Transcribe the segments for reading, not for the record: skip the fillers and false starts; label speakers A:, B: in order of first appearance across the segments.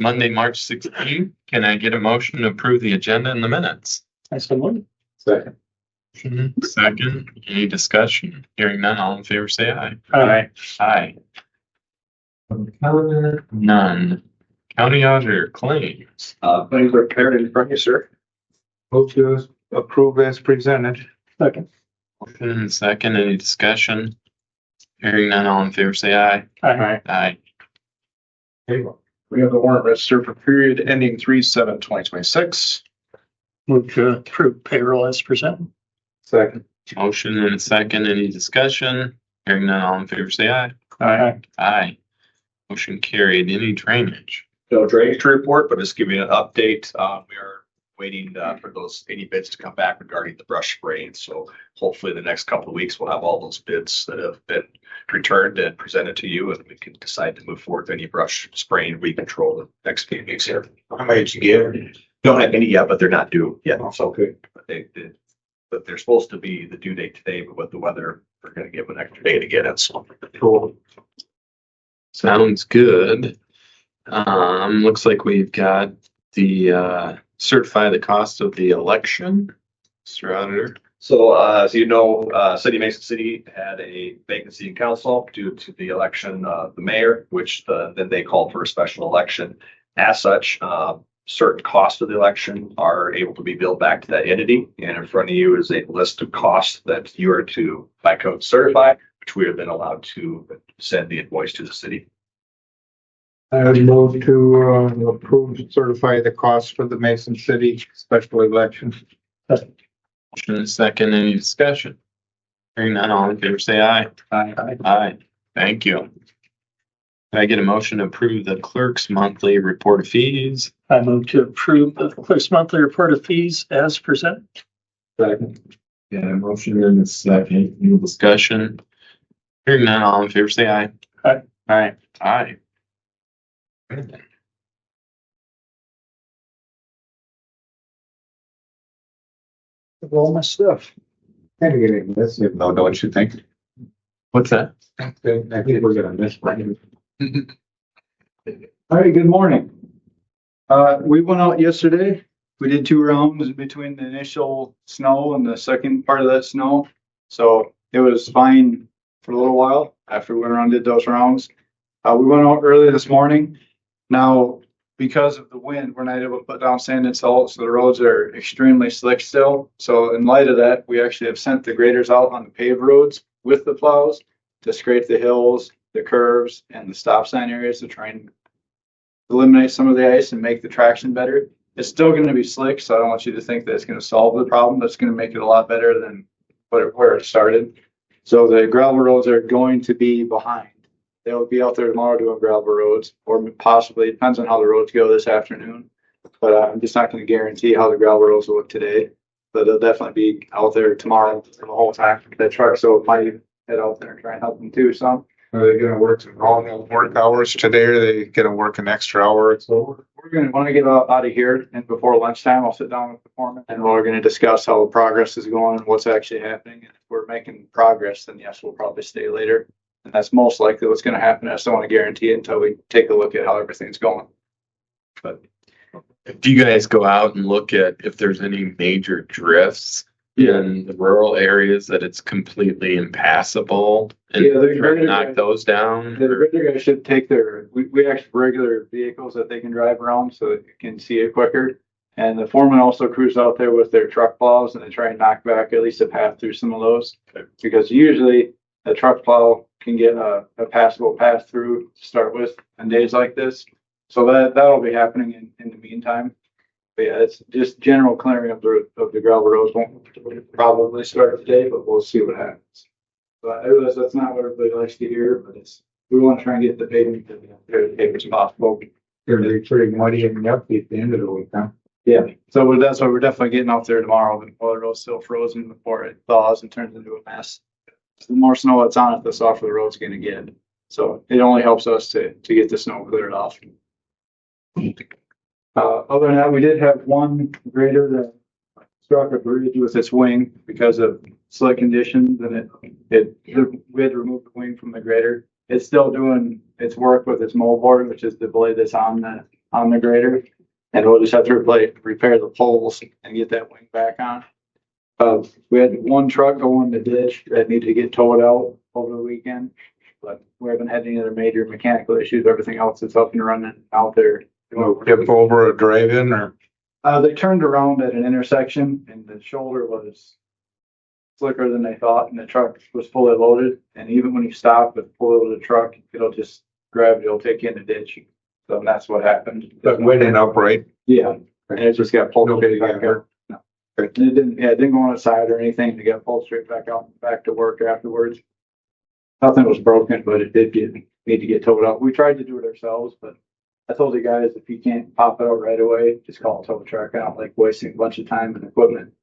A: Monday, March 16th. Can I get a motion to approve the agenda and the minutes?
B: I so moved.
C: Second.
A: Second, any discussion? Hearing none, all in favor say aye.
B: Aye.
A: Aye. None. County auditor claims.
C: Claims are prepared in front of you, sir. Move to approve as presented.
B: Second.
A: Motion second, any discussion? Hearing none, all in favor say aye.
B: Aye.
A: Aye.
C: Payroll. We have the warrant register for period ending 3/7/2026.
B: Move to approve payroll as presented.
C: Second.
A: Motion and a second, any discussion? Hearing none, all in favor say aye.
B: Aye.
A: Aye. Motion carried. Any drainage?
D: No drainage to report, but just give you an update. We are waiting for those any bids to come back regarding the brush spraying. So hopefully the next couple of weeks we'll have all those bids that have been returned and presented to you, and we can decide to move forward with any brush spraying we control the next few weeks here.
C: How many did you get?
D: Don't have any yet, but they're not due yet. So good. But they're supposed to be the due date today, but with the weather, we're going to give an extra day to get it. So
C: Cool.
A: Sounds good. Looks like we've got the certify the cost of the election. Mr. Auditor.
D: So, as you know, City of Mason City had a vacancy in council due to the election of the mayor, which then they called for a special election. As such, certain costs of the election are able to be billed back to that entity. And in front of you is a list of costs that you are to, by code, certify, which we have been allowed to send the invoice to the city.
C: I would move to approve and certify the costs for the Mason City special election.
A: Motion and second, any discussion? Hearing none, all in favor say aye.
C: Aye.
A: Aye. Thank you. Can I get a motion to approve the clerk's monthly report of fees?
B: I move to approve the clerk's monthly report of fees as presented.
C: Second.
A: Got a motion and a second, any discussion? Hearing none, all in favor say aye.
B: Aye.
A: Aye. Aye.
B: All my stuff.
C: Kind of getting this, you know what you think.
A: What's that?
C: I think we're gonna miss one. All right, good morning. We went out yesterday. We did 2 rounds between the initial snow and the second part of that snow. So it was fine for a little while after we went around and did those rounds. We went out early this morning. Now, because of the wind, we're not able to put down sand and salt, so the roads are extremely slick still. So in light of that, we actually have sent the graders out on the paved roads with the plows to scrape the hills, the curves, and the stop sign areas to try and eliminate some of the ice and make the traction better. It's still going to be slick, so I don't want you to think that it's going to solve the problem. That's going to make it a lot better than where it started. So the gravel roads are going to be behind. They'll be out there tomorrow doing gravel roads, or possibly, depends on how the roads go this afternoon. But I'm just not going to guarantee how the gravel roads will look today. But they'll definitely be out there tomorrow the whole time. That truck, so it might head out there and try and help them too some. Are they going to work some normal work hours today, or are they going to work an extra hour? So we're going to want to get out of here, and before lunchtime, I'll sit down with the foreman, and we're going to discuss how the progress is going and what's actually happening. And if we're making progress, then yes, we'll probably stay later. And that's most likely what's going to happen. I just don't want to guarantee it until we take a look at how everything's going. But
A: If you guys go out and look at if there's any major drifts in the rural areas that it's completely impassable and try to knock those down.
C: The regular guys should take we actually have regular vehicles that they can drive around so that you can see it quicker. And the foreman also crews out there with their truck plows and they try and knock back at least a path through some of those. Because usually a truck plow can get a passable path through to start with on days like this. So that'll be happening in the meantime. But yeah, it's just general clearing of the gravel roads won't probably start today, but we'll see what happens. But I realize that's not what everybody likes to hear, but we want to try and get the pavement as possible. They're pretty muddy and yucky at the end of the week, huh? Yeah, so that's why we're definitely getting out there tomorrow while the road's still frozen before it thaws and turns into a mess. The more snow that's on it, the softer the road's going to get. So it only helps us to get the snow cleared off. Other than that, we did have one grader that struck a bridge with its wing because of slick conditions, and we had to remove the wing from the grader. It's still doing its work with its moldboard, which is the blade that's on on the grader. And we'll just have to repair the poles and get that wing back on. We had one truck go in the ditch that needed to get towed out over the weekend. But we haven't had any other major mechanical issues. Everything else is up and running out there.
E: Tip over a drive-in or?
C: They turned around at an intersection and the shoulder was slicker than they thought and the truck was fully loaded. And even when you stop with fully loaded truck, gravity will take you in the ditch. So that's what happened.
E: That went in upright.
C: Yeah, and it just got pulled
E: Nobody
C: back
E: got hurt.
C: up. No. And it didn't go on the side or anything. It got pulled straight back out, back to work afterwards. Nothing was broken, but it did need to get towed out. We tried to do it ourselves, but I told the guys if you can't pop it out right away, just call a tow truck. I don't like wasting a bunch of time and equipment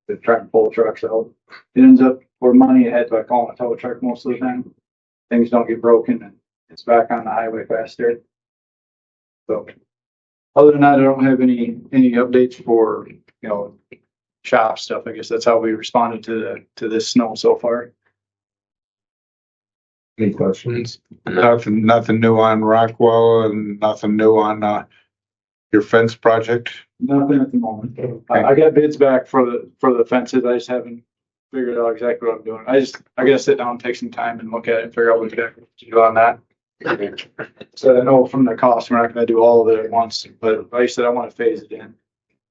C: to try and pull trucks out. It ends up we're money ahead by calling a tow truck most of the time. Things don't get broken and it's back on the highway faster. So other than that, I don't have any updates for, shop stuff. I guess that's how we responded to this snow so far.
E: Any questions? Nothing new on Rockwell and nothing new on your fence project?
C: Nothing at the moment. I got bids back for the fences. I just haven't figured out exactly what I'm doing. I gotta sit down and take some time and look at it and figure out what exactly to do on that. So I know from the cost, we're not gonna do all of it at once, but like I said, I want to phase it in.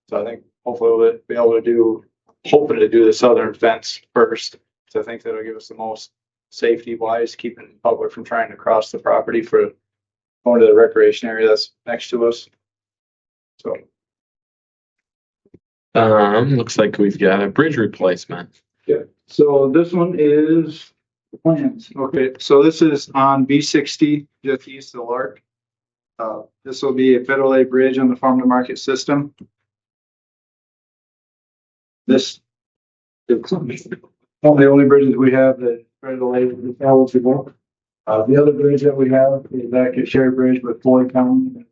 C: So I think hopefully we'll be able to do the southern fence first. So I think that'll give us the most safety wise, keeping the public from trying to cross the property for going to the recreation area that's next to us. So.
A: Looks like we've got a bridge replacement.
C: Yeah, so this one is the plans. Okay, so this is on B60, just east of Lark. This will be a federal aid bridge on the farm to market system. This is one of the only bridges we have that federal aid is eligible. The other bridge that we have is that Sherry Bridge with Floyd County,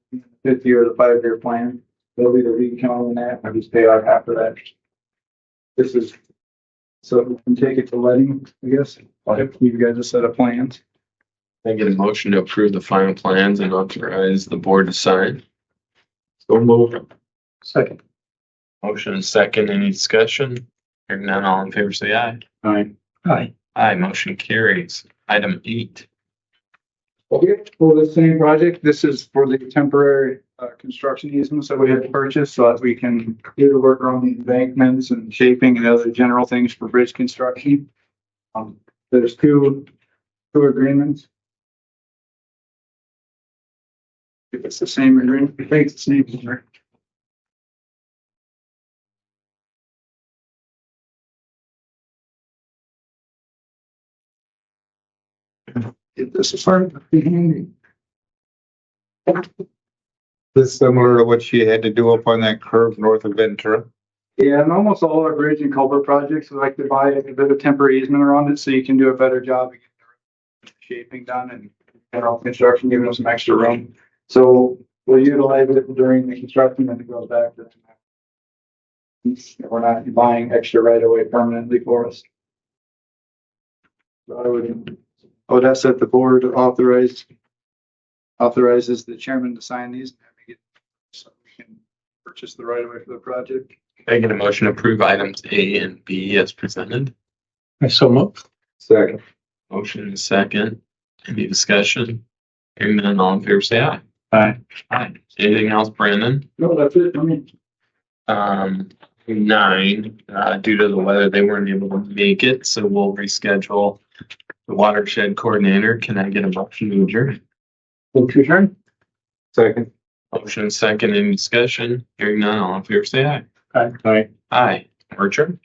C: 5th year of the 5-year plan. They'll be the lead county in that, and just pay out half of that. This is, so we can take it to letting, I guess. I'll give you guys a set of plans.
A: I get a motion to approve the final plans and authorize the board to sign. So move.
B: Second.
A: Motion and second, any discussion? Hearing none, all in favor say aye.
C: Aye.
B: Aye.
A: Aye, motion carries. Item 8.
C: Okay, for the same project, this is for the temporary construction easements that we had to purchase so that we can do the work around the embankments and shaping and other general things for bridge construction. There's two agreements. If it's the same agreement, I think it's the same agreement. If this is hard to be handy.
E: This is similar to what she had to do up on that curve north of Ventura.
C: Yeah, and almost all our bridge and culvert projects, we like to buy a bit of temporary easement around it so you can do a better job of getting the shaping done and general construction, giving us some extra room. So we'll utilize it during the construction and it goes back to them. We're not buying extra right away permanently for us. So I would ask that the board authorizes the chairman to sign these and make it so we can purchase the right of way for the project.
A: I get a motion to approve items A and B as presented.
B: I so move.
E: Second.
A: Motion and second, any discussion? Hearing none, all in favor say aye.
B: Aye.
A: Aye. Anything else, Brandon?
C: No, that's it. I mean,
A: 9, due to the weather, they weren't able to make it, so we'll reschedule the watershed coordinator. Can I get a motion to adjourn?
C: move to adjourn.
E: Second.
A: Motion and second, any discussion? Hearing none, all in favor say aye.
B: Aye.
E: Aye.
A: Aye. We're adjourned.